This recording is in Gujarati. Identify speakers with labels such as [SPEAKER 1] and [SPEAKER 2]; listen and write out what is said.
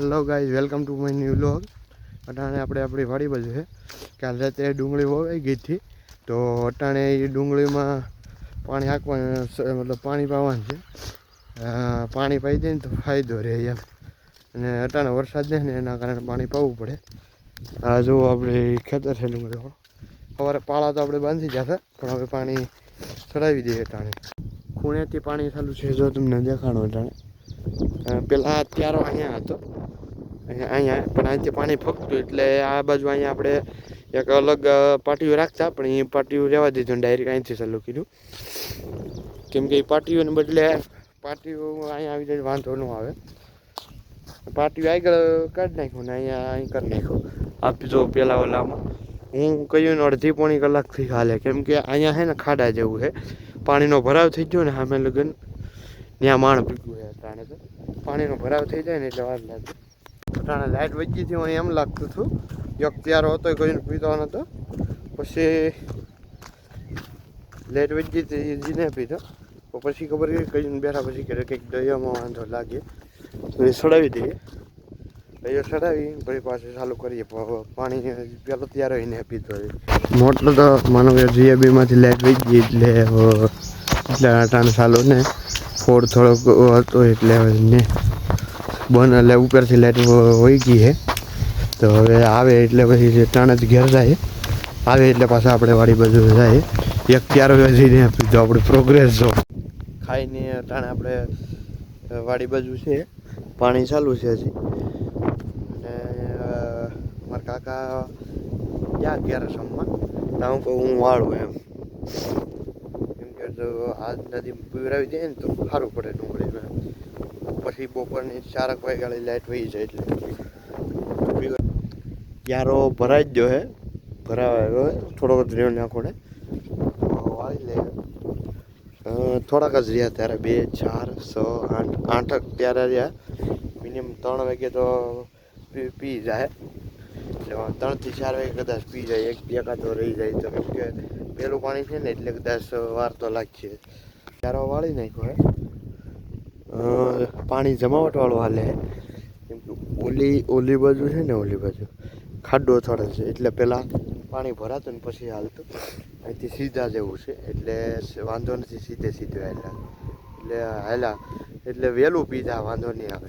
[SPEAKER 1] Hello guys, welcome to my new vlog. અટાણે આપણે આપણી વાડી બાજુ છે. કાલ રાતે ડુંગળી વવાઈ ગઈ હતી, તો અટાણે એ ડુંગળીમાં પાણી હાંકવાનું, મતલબ પાણી પાવાનું છે. પાણી પાઈ દઈએ ને તો ફાયદો રહે એમ. અને અટાણે વરસાદ નહીં ને એના કારણે પાણી પાવું પડે. આ જો આપણે ખેતર છે ડુંગળી. સવારે પાળા તો આપણે બાંધી જતા, પણ હવે પાણી ચડાવી દઈએ અટાણે. ખૂણેથી પાણી ચાલુ છે, જો તમને દેખાડો અટાણે. પેલા અત્યારો અહીંયા હતો, અહીંયા પણ અહીંથી પાણી ફગતું, એટલે આ બાજુ અહીંયા આપણે એક અલગ પાટીઓ રાખતા, પણ એ પાટીઓ રહેવા દીધું, ડાયરેક્ટ અહીંથી ચાલુ કર્યું. કેમ કે એ પાટીઓને બદલે પાટીઓ અહીંયા આવી જાય વાંધો ન આવે. પાટીઓ આગળ કાઢી નાખ્યું ને અહીંયા અહીં કરી નાખ્યું. આપજો પેલા ઓલામાં હું કહ્યું ને અડધી પોણી કલાકથી હાલે, કેમ કે અહીંયા છે ને ખાડા જેવું છે, પાણીનો ભરાવ થઈ ગયો ને સામે લગન ત્યાં માણ પીગું છે. અટાણે તો પાણીનો ભરાવ થઈ જાય ને એટલે વાર લાગે. અટાણે લાઇટ વધી હતી, મને એમ લાગતું હતું એક ત્યારો હતો કોઈને પીતો નહોતો. પછી લાઇટ વધી હતી જીને પીધો, તો પછી ખબર કે કહીને બેઠા પછી કે કંઈક દરિયામાં વાંધો લાગે તો એ ચડાવી દઈએ. દરિયો ચડાવી પછી પાછું ચાલુ કરીએ. પાણી પેલો ત્યારો એને પીધો. મોટર તો માનો કે GABમાંથી લાઇટ વધી ગઈ, એટલે અટાણે ચાલુ ને ફોડ થોડોક હતો એટલે ને બંધ, એટલે ઉપરથી લાઇટ વહી ગઈ છે. તો હવે આવે એટલે પછી ટાણે જ ઘેર જાય, આવે એટલે પાછા આપણે વાડી બાજુ જાય. એક ત્યારો જઈને આપી આપણે પ્રોગ્રેસ જો ખાઈને ટાણે આપણે વાડી બાજુ છે, પાણી ચાલુ છે હજી. અને મારા કાકા ક્યાં ઘેર સમમાં હું કહું હું વાળું એમ, કેમ કે જો આ નદી પીવરાવી દે ને તો સારું પડે ડુંગળીમાં. પછી બપોરની 4 વાગ્યાની લાઇટ વહી જાય એટલે ક્યારો ભરાઈ જ ગયો હે, ભરાવા થોડોક જ રહ્યો નાખો ને વાળી લે. થોડાક જ રહ્યા ત્યારે 2, 4, 6, 8 ત્યારે રહ્યા. મિનિમમ 3 વાગે તો પી જાય, એટલે 3 થી 4 વાગે કદાચ પી જાય. એકાદો રહી જાય તો, કેમ કે પેલું પાણી છે ને એટલે કદાચ વાર તો લાગશે. ક્યારો વાળી નાખ્યો હે. પાણી જમાવટવાળું હાલે, કેમ કે ઓલી બાજુ છે ને, ઓલી બાજુ ખાડો થોડો છે, એટલે પહેલાં પાણી ભરાતું ને પછી હાલતું. અહીંથી સીધા જેવું છે એટલે વાંધો નથી, સીધે હાલ્યા એટલે વહેલું પીધા વાંધો નહીં આવે.